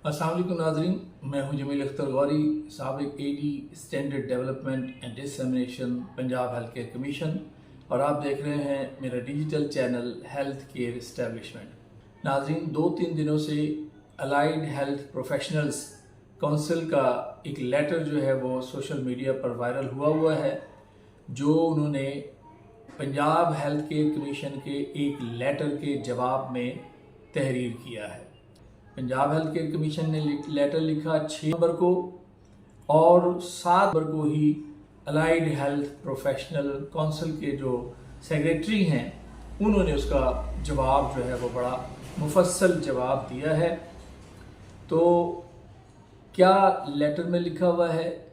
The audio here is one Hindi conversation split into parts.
अस्सलाम वालेकुम नाज़रीन, मैं हूं जमील अख्तर गौरी, साबिक AD standard development and dissemination Punjab health care commission, और आप देख रहे हैं मेरा digital channel health care establishment. नाज़रीन, 2-3 दिनों से अलाइड हेल्थ प्रोफेशनल्स काउंसिल का एक लेटर जो है वो सोशल मीडिया पर वायरल हुआ है, जो उन्होंने पंजाब हेल्थ केयर कमीशन के एक लेटर के जवाब में तहरीर किया है। पंजाब हेल्थ केयर कमीशन ने लेटर लिखा 6 नवंबर को, और 7 नवंबर को ही अलाइड हेल्थ प्रोफेशनल काउंसिल के जो सेक्रेटरी हैं उन्होंने उसका जवाब जो है वो बड़ा मुफस्सल जवाब दिया है। तो क्या लेटर में लिखा हुआ है,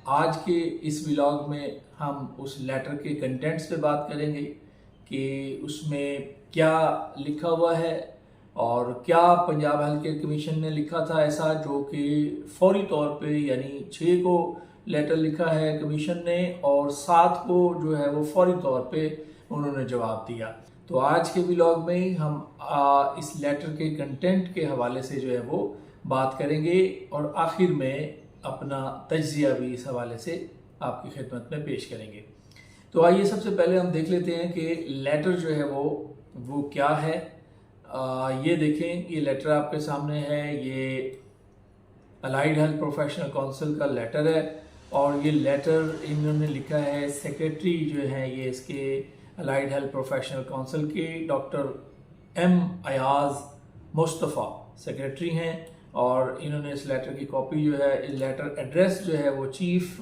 आज के इस व्लॉग में हम उस लेटर के कंटेंट्स पे बात करेंगे कि उसमें क्या लिखा हुआ है और क्या पंजाब हेल्थ केयर कमीशन ने लिखा था ऐसा जो कि फौरी तौर पे, यानी 6 को लेटर लिखा है कमीशन ने और 7 को जो है वो फौरी तौर पे उन्होंने जवाब दिया। तो आज के व्लॉग में हम इस लेटर के कंटेंट के हवाले से जो है वो बात करेंगे और आखिर में अपना तज्जिया भी इस हवाले से आपकी खिदमत में पेश करेंगे। तो आइए सबसे पहले हम देख लेते हैं कि लेटर जो है वो क्या है। ये देखें, ये लेटर आपके सामने है, ये अलाइड हेल्थ प्रोफेशनल काउंसिल का लेटर है और ये लेटर इन्होंने लिखा है, सेक्रेटरी जो है ये इसके अलाइड हेल्थ प्रोफेशनल काउंसिल के doctor M Ayaz Mustafa secretary हैं, और इन्होंने इस लेटर की कॉपी जो है, इस लेटर एड्रेस जो है वो chief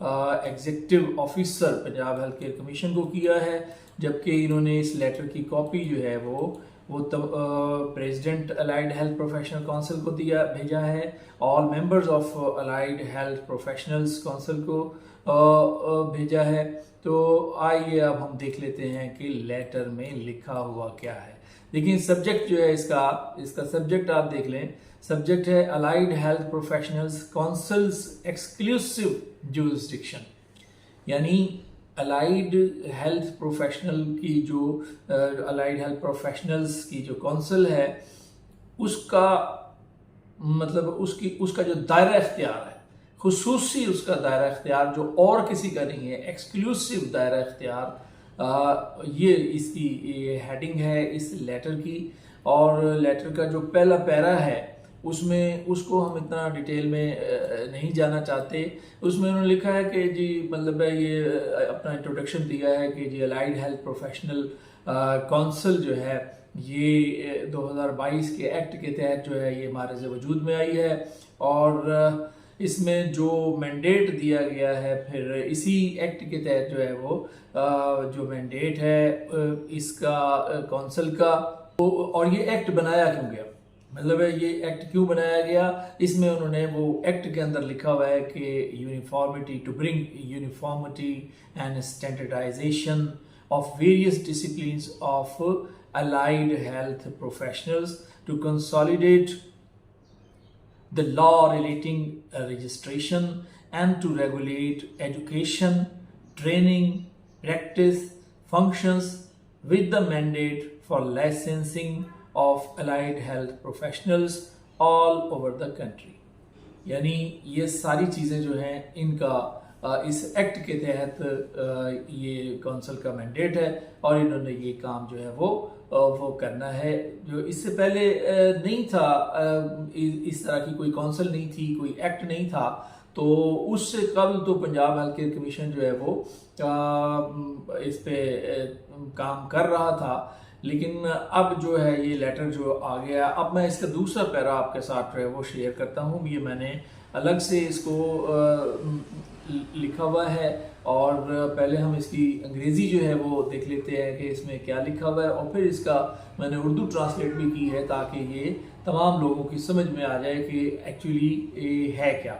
executive officer Punjab health care commission को किया है, जबकि इन्होंने इस लेटर की कॉपी जो है वो president allied health professional council को भेजा है, all members of allied health professionals council को भेजा है। तो आइए अब हम देख लेते हैं कि लेटर में लिखा हुआ क्या है। देखिए, सब्जेक्ट जो है इसका सब्जेक्ट आप देख लें। सब्जेक्ट है allied health professionals councils exclusive jurisdiction, यानी अलाइड हेल्थ प्रोफेशनल की जो अलाइड हेल्थ प्रोफेशनल्स की जो काउंसिल है उसका मतलब उसका जो दायरा इख्तियार है, खुसूसी उसका दायरा इख्तियार जो और किसी का नहीं है, एक्सक्लूसिव दायरा इख्तियार, ये इसकी हेडिंग है इस लेटर की। और लेटर का जो पहला पैरा है उसमें उसको हम इतना डिटेल में नहीं जाना चाहते। उसमें उन्होंने लिखा है कि जी मतलब है ये अपना इंट्रोडक्शन दिया है कि जी अलाइड हेल्थ प्रोफेशनल काउंसिल जो है ये 2022 के एक्ट के तहत जो है ये मारज़ वजूद में आई है, और इसमें जो मैंडेट दिया गया है फिर इसी एक्ट के तहत जो है वो जो मैंडेट है इसका काउंसिल का, और ये एक्ट बनाया क्यों गया, मतलब है ये एक्ट क्यों बनाया गया। इसमें उन्होंने वो एक्ट के अंदर लिखा हुआ है कि uniformity, to bring uniformity and standardisation of various disciplines of allied health professionals to consolidate the law relating registration and to regulate education, training, practice, functions with the mandate for licensing of allied health professionals all over the country। यानी ये सारी चीज़ें जो हैं इनका इस एक्ट के तहत ये काउंसिल का मैंडेट है और इन्होंने ये काम जो है वो करना है, जो इससे पहले नहीं था। इस तरह की कोई काउंसिल नहीं थी, कोई एक्ट नहीं था, तो उससे कबल तो पंजाब हेल्थ केयर कमीशन जो है वो इस पे काम कर रहा था। लेकिन अब जो है ये लेटर जो आ गया, अब मैं इसका दूसरा पैरा आपके साथ जो है वो शेयर करता हूँ। ये मैंने अलग से इसको लिखा हुआ है, और पहले हम इसकी अंग्रेज़ी जो है वो देख लेते हैं कि इसमें क्या लिखा हुआ है, और फिर इसका मैंने उर्दू ट्रांसलेट भी की है ताकि ये तमाम लोगों की समझ में आ जाए कि एक्चुअली है क्या।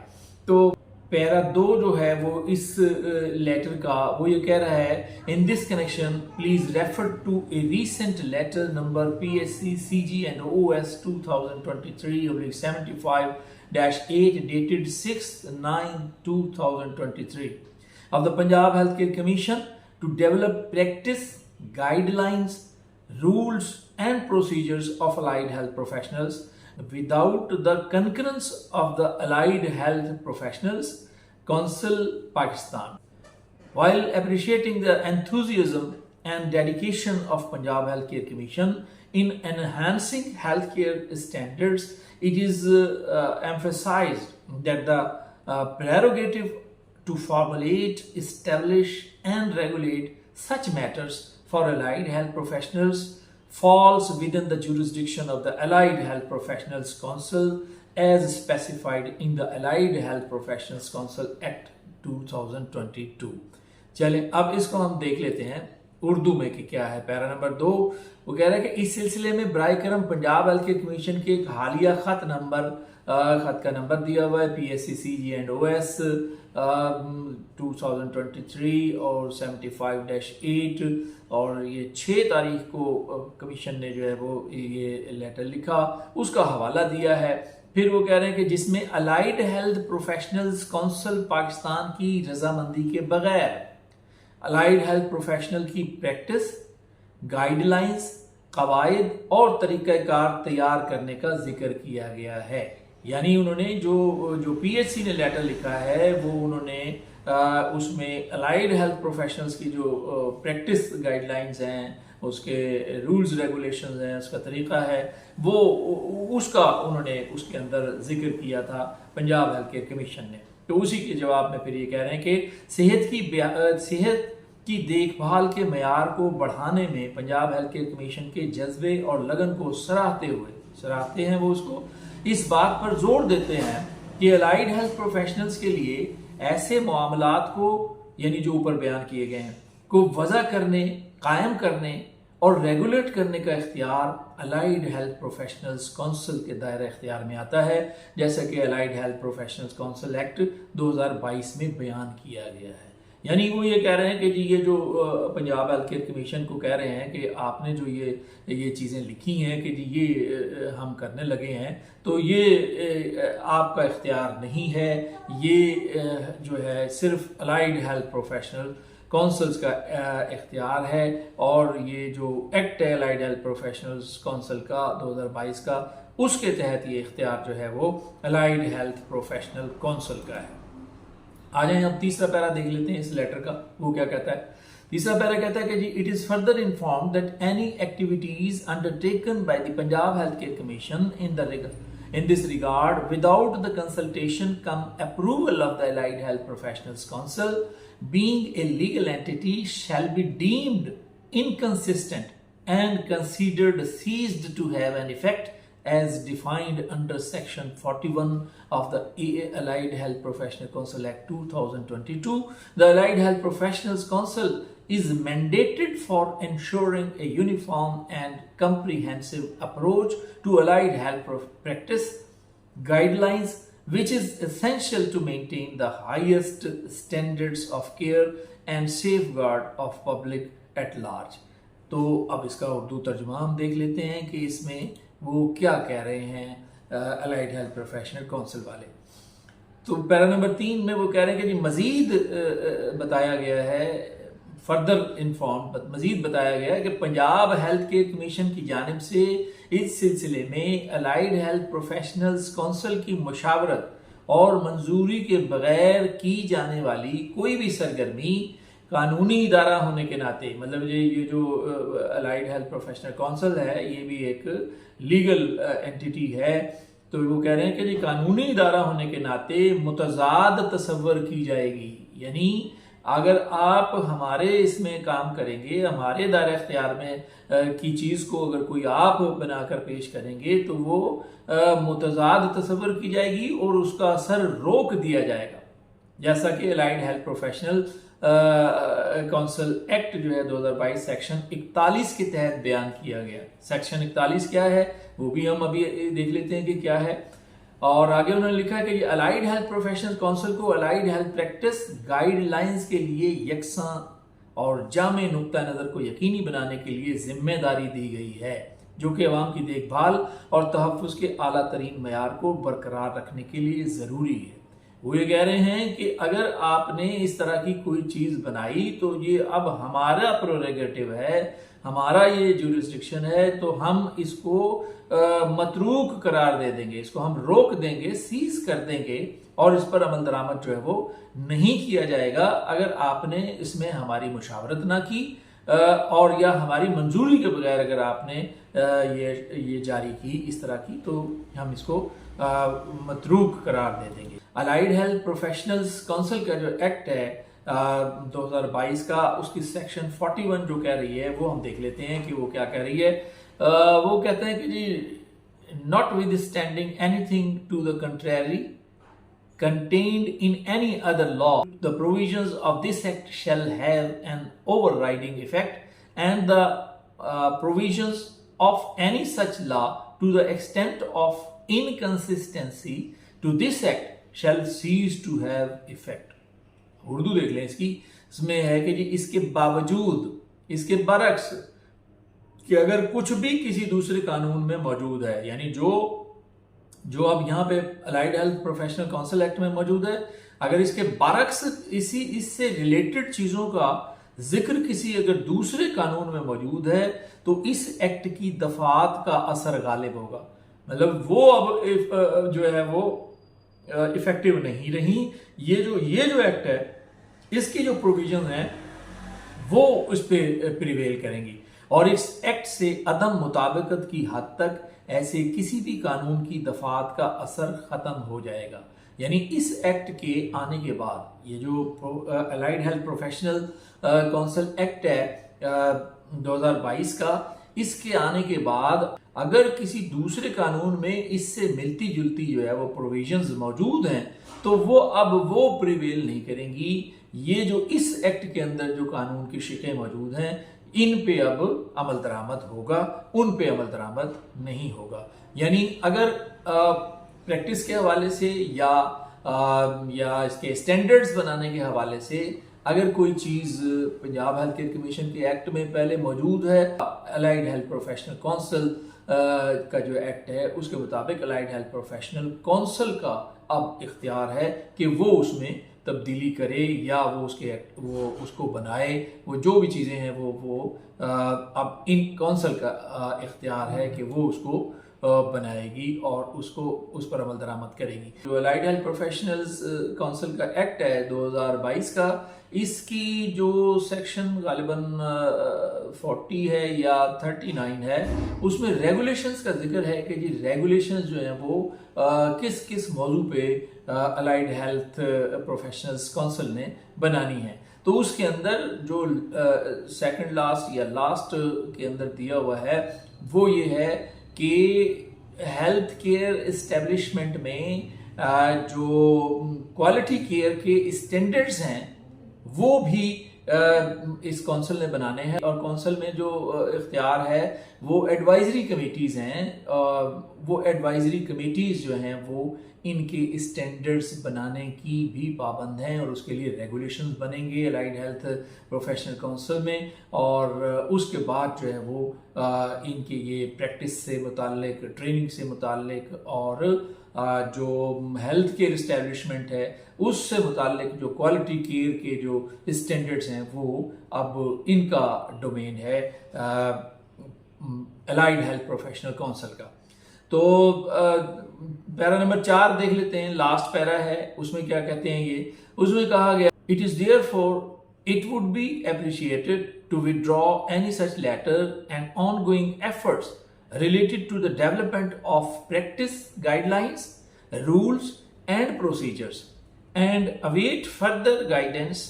तो पैरा 2 जो है वो इस लेटर का वो ये कह रहा है, in this connection please refer to a recent letter number PSC CG and OS 2023/75-8 dated 6/9/2023 of the Punjab Healthcare Commission to develop practice, guidelines, rules and procedures of allied health professionals without the concurrence of the Allied Health Professionals Council Pakistan. While appreciating the enthusiasm and dedication of Punjab Healthcare Commission in enhancing healthcare standards, it is emphasized that the prerogative to formulate, establish and regulate such matters for allied health professionals falls within the jurisdiction of the Allied Health Professionals Council as specified in the Allied Health Professionals Council Act 2022. चलें अब इसको हम देख लेते हैं उर्दू में कि क्या है। पैरा नंबर 2 वो कह रहा है कि इस सिलसिले में बराए करम पंजाब हेल्थ केयर कमीशन के एक हालिया खत का नंबर दिया हुआ है PSCCG&OS 2023 और 75-8 और ये 6 तारीख को कमीशन ने जो है वो ये लेटर लिखा, उसका हवाला दिया है। फिर वो कह रहे हैं कि जिसमें allied health professionals council Pakistan की रजामंदी के बगैर अलाइड हेल्थ प्रोफेशनल की प्रैक्टिस, गाइडलाइंस, कवायद और तरीक़ाकार तैयार करने का जिक्र किया गया है। यानी उन्होंने जो PHC ने लेटर लिखा है वो उन्होंने उसमें अलाइड हेल्थ प्रोफेशनल्स की जो प्रैक्टिस गाइडलाइंस हैं, उसके रूल्स रेगुलेशंस हैं, उसका तरीका है, वो उसका उन्होंने उसके अंदर जिक्र किया था पंजाब हेल्थ केयर कमीशन ने। तो उसी के जवाब में फिर ये कह रहे हैं कि सेहत की देखभाल के मयार को बढ़ाने में पंजाब हेल्थ केयर कमीशन के जज्बे और लगन को सराहते हैं वो उसको इस बात पर जोर देते हैं कि अलाइड हेल्थ प्रोफेशनल्स के लिए ऐसे मामलात को, यानी जो ऊपर बयान किए गए हैं, को वजह करने, कायम करने और रेगुलेट करने का इख्तियार अलाइड हेल्थ प्रोफेशनल्स काउंसिल के दायरे इख्तियार में आता है, जैसा कि allied health professionals council act 2022 में बयान किया गया है। यानी वो ये कह रहे हैं कि जी ये जो पंजाब हेल्थ केयर कमीशन को कह रहे हैं कि आपने जो ये चीज़ें लिखी हैं कि जी ये हम करने लगे हैं, तो ये आपका इख्तियार नहीं है, ये जो है सिर्फ अलाइड हेल्थ प्रोफेशनल काउंसिल्स का इख्तियार है। और ये जो एक्ट है अलाइड हेल्थ प्रोफेशनल्स काउंसिल का 2022 का, उसके तहत ये इख्तियार जो है वो अलाइड हेल्थ प्रोफेशनल काउंसिल का है। आ जाए अब तीसरा पैरा देख लेते हैं इस लेटर का, वो क्या कहता है। तीसरा पैरा कहता है कि जी it is further informed that any activities undertaken by the Punjab health care commission in this regard without the consultation cum approval of the Allied Health Professionals Council being a legal entity shall be deemed inconsistent and considered ceased to have an effect as defined under section 41 of the Allied Health Professional Council Act 2022. The Allied Health Professionals Council is mandated for ensuring a uniform and comprehensive approach to allied health practice guidelines, which is essential to maintain the highest standards of care and safeguard of public at large. तो अब इसका उर्दू तर्जुमा हम देख लेते हैं कि इसमें वो क्या कह रहे हैं अलाइड हेल्थ प्रोफेशनल काउंसिल वाले। तो पैरा नंबर 3 में वो कह रहे हैं कि जी मजीद बताया गया है, मजीद बताया गया है कि पंजाब हेल्थ केयर कमीशन की जानिब से इस सिलसिले में अलाइड हेल्थ प्रोफेशनल्स काउंसिल की मुशावरत और मंजूरी के बगैर की जाने वाली कोई भी सरगर्मी कानूनी इदारा होने के नाते, मतलब ये जो अलाइड हेल्थ प्रोफेशनल काउंसिल है ये भी एक लीगल एंटिटी है, तो वो कह रहे हैं कि जी कानूनी इदारा होने के नाते मुतजाद तसव्वुर की जाएगी। यानी अगर आप हमारे इसमें काम करेंगे, हमारे दायरे इख्तियार में की चीज़ को अगर कोई आप बनाकर पेश करेंगे तो वो मुतजाद तसव्वुर की जाएगी और उसका असर रोक दिया जाएगा, जैसा कि allied health professional council act जो है 2022 सेक्शन 41 के तहत बयान किया गया। सेक्शन 41 क्या है वो भी हम अभी देख लेते हैं कि क्या है। और आगे उन्होंने लिखा है कि अलाइड हेल्थ प्रोफेशनल काउंसिल को अलाइड हेल्थ प्रैक्टिस गाइडलाइंस के लिए यकसा और जामे नुक्ता नज़र को यकीनी बनाने के लिए जिम्मेदारी दी गई है, जो कि अवाम की देखभाल और तहफ़्फ़ुज़ के आला तरीन मयार को बरकरार रखने के लिए ज़रूरी है। वो ये कह रहे हैं कि अगर आपने इस तरह की कोई चीज़ बनाई तो ये अब हमारा प्रोरेगेटिव है, हमारा ये जुरिस्डिक्शन है, तो हम इसको मतरूक करार दे देंगे, इसको हम रोक देंगे, सीज कर देंगे और इस पर अमल दरामद जो है वो नहीं किया जाएगा अगर आपने इसमें हमारी मुशावरत ना की और या हमारी मंजूरी के बगैर अगर आपने ये जारी की इस तरह की, तो हम इसको मतरूक करार दे देंगे। अलाइड हेल्थ प्रोफेशनल्स काउंसिल का जो एक्ट है 2022 का, उसकी सेक्शन 41 जो कह रही है वो हम देख लेते हैं कि वो क्या कह रही है। वो कहते हैं कि जी notwithstanding anything to the contrary contained in any other law, the provisions of this act shall have an overriding effect and the provisions of any such law to the extent of inconsistency to this act shall cease to have effect। Urdu देख लें इसकी, इसमें है कि जी इसके बावजूद, इसके बरक्स कि अगर कुछ भी किसी दूसरे कानून में मौजूद है, यानी जो अब यहाँ पे allied health professional council act में मौजूद है, अगर इसके बरक्स इससे रिलेटेड चीजों का जिक्र किसी अगर दूसरे कानून में मौजूद है तो इस एक्ट की दफात का असर गालिब होगा, मतलब वो अब जो है वो इफेक्टिव नहीं रही। ये जो एक्ट है इसकी जो प्रोविजन है वो उस पर प्रिवेल करेंगी और इस एक्ट से अदम मुताबिकत की हद तक ऐसे किसी भी कानून की दफात का असर खत्म हो जाएगा। यानी इस एक्ट के आने के बाद ये जो allied health professional council act है 2022 का, इसके आने के बाद अगर किसी दूसरे कानून में इससे मिलती जुलती जो है वो प्रोविजंस मौजूद हैं तो वो अब वो प्रिवेल नहीं करेंगी। ये जो इस एक्ट के अंदर जो कानून की शिकें मौजूद हैं इन पे अब अमल दरामद होगा, उन पे अमल दरामद नहीं होगा। यानी अगर प्रैक्टिस के हवाले से या इसके स्टैंडर्ड्स बनाने के हवाले से अगर कोई चीज़ पंजाब हेल्थ केयर कमीशन के एक्ट में पहले मौजूद है, अलाइड हेल्थ प्रोफेशनल काउंसिल का जो एक्ट है उसके मुताबिक अलाइड हेल्थ प्रोफेशनल काउंसिल का अब इख्तियार है कि वो उसमें तब्दीली करे या वो उसको बनाए, वो जो भी चीज़ें हैं वो अब इन काउंसिल का इख्तियार है कि वो उसको बनाएगी और उस पर अमल दरामद करेगी। जो अलाइड हेल्थ प्रोफेशनल्स काउंसिल का एक्ट है 2022 का, इसकी जो सेक्शन गालिबन 40 है या 39 है, उसमें रेगुलेशंस का जिक्र है कि जी रेगुलेशंस जो हैं वो किस किस मौजू पे अलाइड हेल्थ प्रोफेशनल्स काउंसिल ने बनानी है। तो उसके अंदर जो सेकंड लास्ट या लास्ट के अंदर दिया हुआ है वो ये है कि हेल्थ केयर एस्टेब्लिशमेंट में जो क्वालिटी केयर के स्टैंडर्ड्स हैं वो भी इस काउंसिल ने बनाने हैं और काउंसिल में जो इख्तियार है वो एडवाइजरी कमेटीज़ हैं। वो एडवाइजरी कमेटीज़ जो हैं वो इनके स्टैंडर्ड्स बनाने की भी पाबंद हैं और उसके लिए रेगुलेशंस बनेंगे अलाइड हेल्थ प्रोफेशनल काउंसिल में। और उसके बाद जो है वो इनके ये प्रैक्टिस से मुताल्लिक, ट्रेनिंग से मुताल्लिक और जो हेल्थ केयर इस्टेब्लिशमेंट है उससे मुताल्लिक जो क्वालिटी केयर के जो स्टैंडर्ड्स हैं वो अब इनका डोमेन है अलाइड हेल्थ प्रोफेशनल काउंसिल का। तो पैरा नंबर 4 देख लेते हैं, लास्ट पैरा है, उसमें क्या कहते हैं ये, उसमें कहा गया it is therefore it would be appreciated to withdraw any such letter and ongoing efforts related to the development of practice guidelines, rules and procedures and await further guidance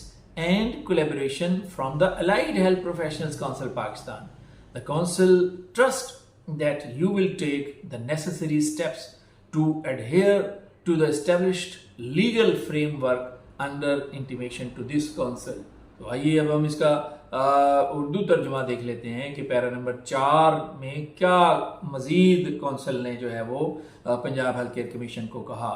and collaboration from the Allied Health Professionals Council Pakistan. The council trusts that you will take the necessary steps to adhere to the established legal framework under intimation to this council. तो आइए अब हम इसका उर्दू तर्जुमा देख लेते हैं कि पैरा नंबर 4 में क्या मजीद कौंसल ने जो है वो पंजाब हेल्थ केयर कमीशन को कहा।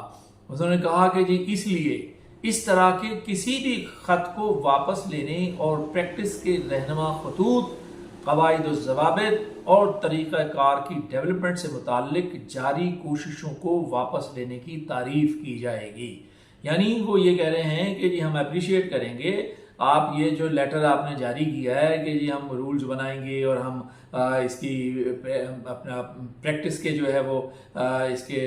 उन्होंने कहा कि जी इसलिए इस तरह के किसी भी ख़त को वापस लेने और प्रैक्टिस के रहनुमा खतूत, क़वाइद व ज़वाबित और तरीक़ाकार की डेवलपमेंट से मुताल्लिक जारी कोशिशों को वापस लेने की तारीफ़ की जाएगी। यानी वो ये कह रहे हैं कि जी हम अप्रिशिएट करेंगे आप ये जो लेटर आपने जारी किया है कि जी हम रूल्स बनाएंगे और हम इसकी अपना प्रैक्टिस के जो है वो इसके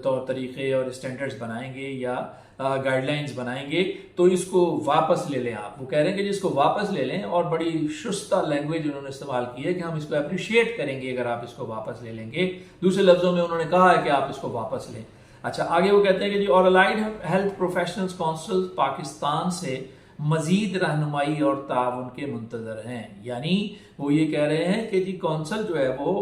तौर तरीके और स्टैंडर्ड्स बनाएंगे या गाइडलाइंस बनाएंगे, तो इसको वापस ले लें। आप वो कह रहे हैं कि जिसको वापस ले लें, और बड़ी शुस्ता लैंग्वेज उन्होंने इस्तेमाल की है कि हम इसको अप्रिशिएट करेंगे अगर आप इसको वापस ले लेंगे। दूसरे लफ्जों में उन्होंने कहा है कि आप इसको वापस लें। अच्छा, आगे वो कहते हैं कि जी और allied health professionals council Pakistan से मजीद रहनुमाई और ताउन के मुंतजर हैं। यानी वो ये कह रहे हैं कि जी कौंसल जो है वो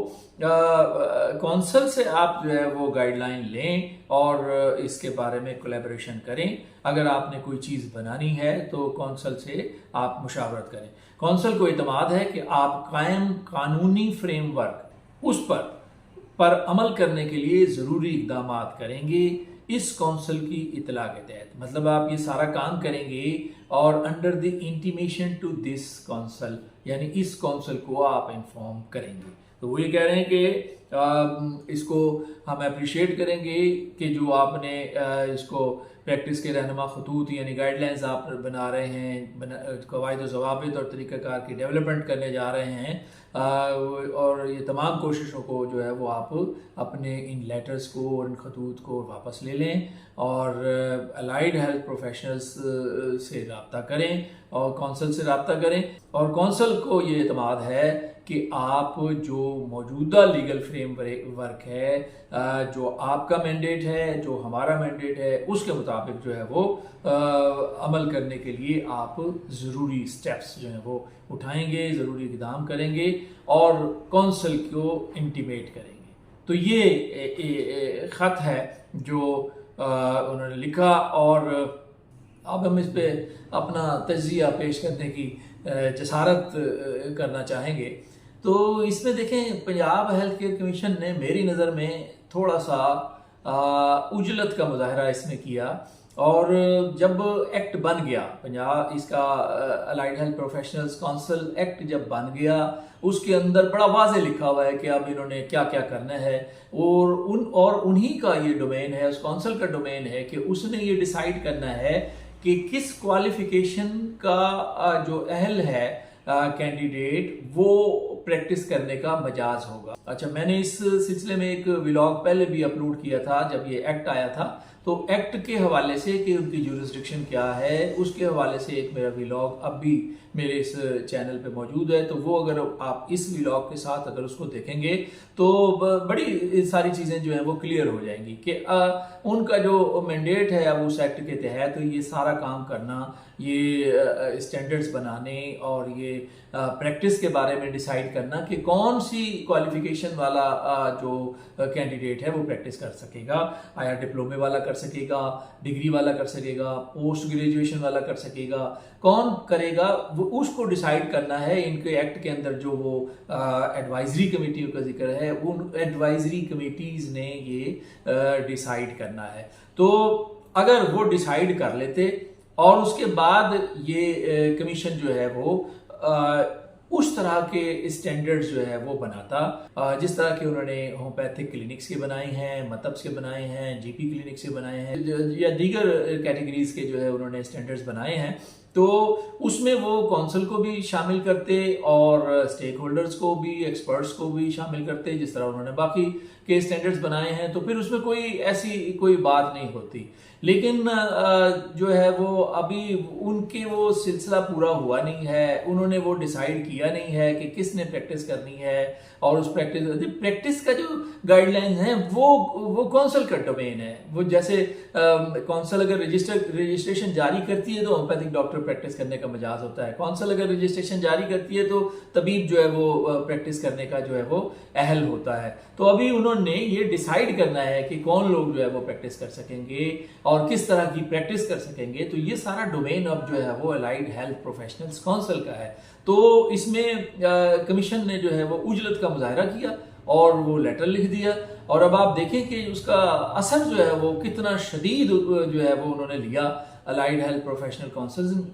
कौंसल से आप जो है वो गाइडलाइन लें और इसके बारे में कोलैबोरेशन करें। अगर आपने कोई चीज़ बनानी है तो कौंसल से आप मुशावरत करें। कौंसल को इत्मीद है कि आप कायम कानूनी फ्रेमवर्क उस पर अमल करने के लिए ज़रूरी इक़दाम करेंगे इस कौंसिल की इतला के तहत। मतलब आप ये सारा काम करेंगे और under the intimation to this council, यानी इस कौंसिल को आप इन्फॉर्म करेंगे। तो वो ये कह रहे हैं कि इसको हम अप्रिशिएट करेंगे कि जो आपने इसको प्रैक्टिस के रहनुमा खतूत यानी गाइडलाइंस आप बना रहे हैं, कवायद ज़वाबित और तरीक़ाकार की डेवलपमेंट करने जा रहे हैं, और ये तमाम कोशिशों को जो है वो आप अपने इन लेटर्स को और इन खतूत को वापस ले लें और अलाइड हेल्थ प्रोफेशनल्स से रब्ता करें और कौंसल से रब्ता करें। और कौंसल को ये इत्मीद है कि आप जो मौजूदा लीगल फ्रेमवर्क है, जो आपका मैंडेट है, जो हमारा मैंडेट है, उसके मुताबिक जो है वो अमल करने के लिए आप ज़रूरी स्टेप्स जो हैं वो उठाएंगे, ज़रूरी इक़दाम करेंगे और कौंसल को इंटीमेट करेंगे। तो ये ख़त है जो उन्होंने लिखा और अब हम इस पर अपना तज्ज़िया पेश करने की जसारत करना चाहेंगे। तो इसमें देखें, पंजाब हेल्थ केयर कमीशन ने मेरी नज़र में थोड़ा सा उजलत का मुजाहरा इसमें किया, और जब एक्ट बन गया पंजाब इसका allied health professionals council act जब बन गया, उसके अंदर बड़ा वाज़े लिखा हुआ है कि अब इन्होंने क्या क्या करना है, और उन्हीं का ये डोमेन है, उस काउंसिल का डोमेन है कि उसने ये डिसाइड करना है कि किस क्वालिफिकेशन का जो अहल है कैंडिडेट वो प्रैक्टिस करने का मजाज होगा। अच्छा, मैंने इस सिलसिले में एक व्लॉग पहले भी अपलोड किया था जब ये एक्ट आया था, तो एक्ट के हवाले से कि उनकी जुरिस्डिक्शन क्या है उसके हवाले से एक मेरा व्लॉग अब भी मेरे इस चैनल पे मौजूद है। तो वो अगर आप इस व्लॉग के साथ अगर उसको देखेंगे तो बड़ी सारी चीज़ें जो हैं वो क्लियर हो जाएंगी कि उनका जो मैंडेट है अब उस एक्ट के तहत तो ये सारा काम करना, ये स्टैंडर्ड्स बनाने और ये प्रैक्टिस के बारे में डिसाइड करना कि कौन सी क्वालिफिकेशन वाला जो कैंडिडेट है वो प्रैक्टिस कर सकेगा। आया डिप्लोमे वाला कर सकेगा, डिग्री वाला कर सकेगा, पोस्ट ग्रेजुएशन वाला कर सकेगा, कौन करेगा वो उसको डिसाइड करना है। इनके एक्ट के अंदर जो वो एडवाइजरी कमेटी का जिक्र है, उन एडवाइजरी कमेटीज ने ये डिसाइड करना है। तो अगर वो डिसाइड कर लेते और उसके बाद ये कमीशन जो है वो उस तरह के स्टैंडर्ड्स जो है वो बनाता जिस तरह के उन्होंने होम्योपैथिक क्लिनिक्स के बनाए हैं, मतब्स के बनाए हैं, जीपी क्लिनिक्स के बनाए हैं या दीगर कैटेगरीज के जो है उन्होंने स्टैंडर्ड्स बनाए हैं, तो उसमें वो काउंसिल को भी शामिल करते और स्टेक होल्डर्स को भी, एक्सपर्ट्स को भी शामिल करते जिस तरह उन्होंने बाकी के स्टैंडर्ड्स बनाए हैं। तो फिर उसमें कोई ऐसी कोई बात नहीं होती। लेकिन जो है वो अभी उनके वो सिलसिला पूरा हुआ नहीं है, उन्होंने वो डिसाइड किया नहीं है कि किसने प्रैक्टिस करनी है, और उस प्रैक्टिस का जो गाइडलाइन है वो काउंसिल का डोमेन है। वो जैसे काउंसिल अगर रजिस्ट्रेशन जारी करती है तो होम्योपैथिक डॉक्टर प्रैक्टिस करने का मजाज होता है, काउंसिल अगर रजिस्ट्रेशन जारी करती है तो तबीब जो है वो प्रैक्टिस करने का जो है वो अहल होता है। तो अभी उन्होंने ये डिसाइड करना है कि कौन लोग जो है वो प्रैक्टिस कर सकेंगे और किस तरह की प्रैक्टिस कर सकेंगे। तो ये सारा डोमेन अब जो है वो अलाइड हेल्थ प्रोफेशनल्स काउंसिल का है। तो इसमें कमीशन ने जो है वो उजलत का मुजाहरा किया और वो लेटर लिख दिया, और अब आप देखें कि उसका असर जो है वो कितना शदीद जो है वो उन्होंने लिया अलाइड हेल्थ प्रोफेशनल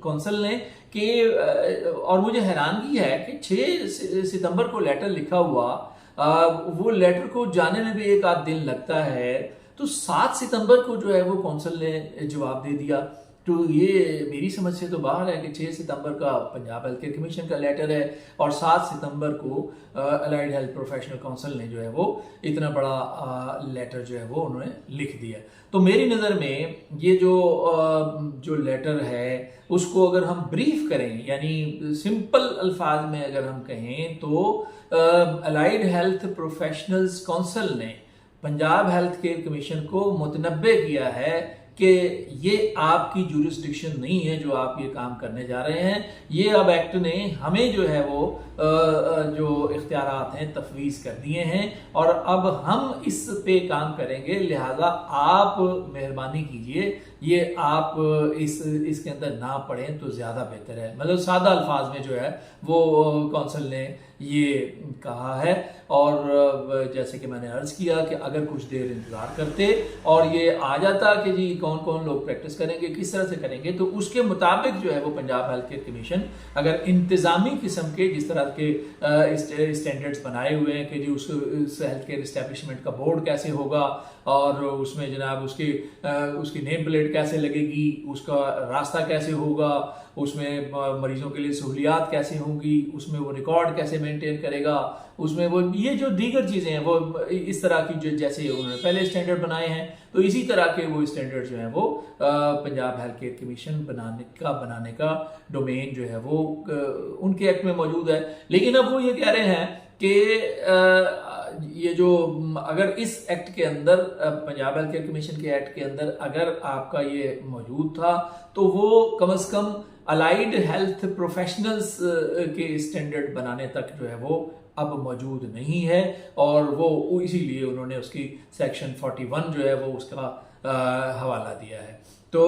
काउंसिल ने कि, और मुझे हैरानगी है कि 6 सितंबर को लेटर लिखा हुआ, वो लेटर को जाने में भी एक आध दिन लगता है, तो 7 सितंबर को जो है वो काउंसिल ने जवाब दे दिया तो ये मेरी समझ से तो बाहर है कि 6 सितंबर का पंजाब हेल्थ केयर कमीशन का लेटर है और 7 सितंबर को अलाइड हेल्थ प्रोफेशनल काउंसिल ने जो है वो इतना बड़ा लेटर जो है वो उन्होंने लिख दिया। तो मेरी नज़र में ये जो लेटर है उसको अगर हम ब्रीफ करें, यानी सिंपल अल्फाज में अगर हम कहें तो अलाइड हेल्थ प्रोफेशनल्स काउंसिल ने पंजाब हेल्थ केयर कमीशन को मुतनब्बे किया है कि ये आपकी जुरिस्डिक्शन नहीं है जो आप ये काम करने जा रहे हैं। ये अब एक्ट ने हमें जो है वो जो इख्तियारात हैं तफवीज़ कर दिए हैं और अब हम इस पे काम करेंगे, लिहाजा आप मेहरबानी कीजिए ये आप इसके अंदर ना पढ़ें तो ज़्यादा बेहतर है। मतलब सादा अल्फाज में जो है वो कौंसल ने ये कहा है। और जैसे कि मैंने अर्ज़ किया कि अगर कुछ देर इंतज़ार करते और ये आ जाता कि जी कौन कौन लोग प्रैक्टिस करेंगे, किस तरह से करेंगे, तो उसके मुताबिक जो है वो पंजाब हेल्थ केयर कमीशन अगर इंतज़ामी किस्म के जिस तरह के स्टैंडर्ड्स बनाए हुए हैं कि जी उस हेल्थ केयर इस्टेब्लिशमेंट का बोर्ड कैसे होगा और उसमें जनाब उसकी नेम प्लेट कैसे लगेगी, उसका रास्ता कैसे होगा, उसमें मरीजों के लिए सहूलियात कैसे होंगी, उसमें वो रिकॉर्ड कैसे मेंटेन करेगा, उसमें वो ये जो दीगर चीज़ें हैं वो इस तरह की जो जैसे उन्होंने पहले स्टैंडर्ड बनाए हैं तो इसी तरह के वो स्टैंडर्ड जो हैं वो पंजाब हेल्थ केयर कमीशन बनाने का डोमेन जो है वो उनके एक्ट में मौजूद है। लेकिन अब वो ये कह रहे हैं कि ये जो अगर इस एक्ट के अंदर पंजाब हेल्थ केयर कमीशन के एक्ट के अंदर अगर आपका ये मौजूद था तो वो कम से कम अलाइड हेल्थ प्रोफेशनल्स के स्टैंडर्ड बनाने तक जो है वो अब मौजूद नहीं है और वो इसीलिए उन्होंने उसकी सेक्शन 41 जो है वो उसका हवाला दिया है। तो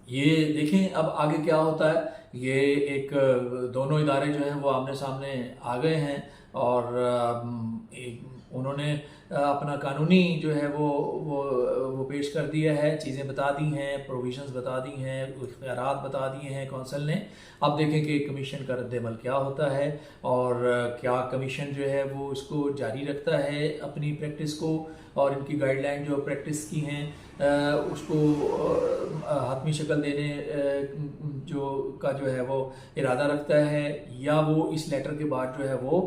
ये देखें अब आगे क्या होता है। ये एक दोनों इदारे जो हैं वो आमने सामने आ गए हैं और उन्होंने अपना कानूनी जो है वो पेश कर दिया है, चीज़ें बता दी हैं, प्रोविजंस बता दी हैं, इख्तियारात बता दिए हैं कौंसिल ने। अब देखें कि कमीशन का रद्द-ए-अमल क्या होता है और क्या कमीशन जो है वो इसको जारी रखता है अपनी प्रैक्टिस को और इनकी गाइडलाइन जो प्रैक्टिस की हैं उसको हतमी शक्ल देने जो है वो इरादा रखता है या वो इस लेटर के बाद जो है वो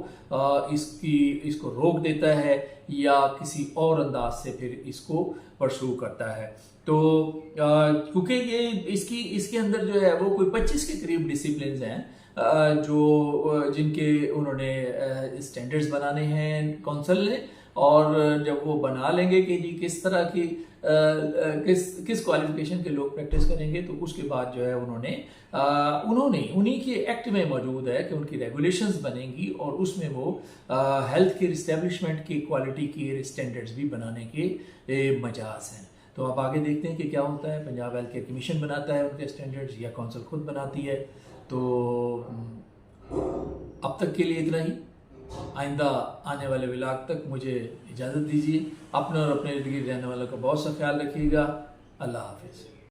इसको रोक देता है या किसी और अंदाज से फिर इसको परसू करता है। तो क्योंकि ये इसके अंदर जो है वो कोई 25 के करीब डिसिप्लिन्स हैं जो जिनके उन्होंने स्टैंडर्ड्स बनाने हैं कौंसिल ने और जब वो बना लेंगे कि जी किस तरह की किस क्वालिफिकेशन के लोग प्रैक्टिस करेंगे तो उसके बाद जो है उन्होंने उन्हीं के एक्ट में मौजूद है कि उनकी रेगुलेशंस बनेंगी और उसमें वो हेल्थ केयर इस्टेब्लिशमेंट की क्वालिटी केयर स्टैंडर्ड्स भी बनाने के मजाज हैं। तो आप आगे देखते हैं कि क्या होता है। पंजाब हेल्थ केयर कमीशन बनाता है उनके स्टैंडर्ड्स या कौंसिल खुद बनाती है। तो अब तक के लिए इतना ही। आइंदा आने वाले व्लॉग तक मुझे इजाज़त दीजिए। अपने और अपने इर्द गिर्द रहने वालों का बहुत सा ख्याल रखिएगा। अल्लाह हाफिज़।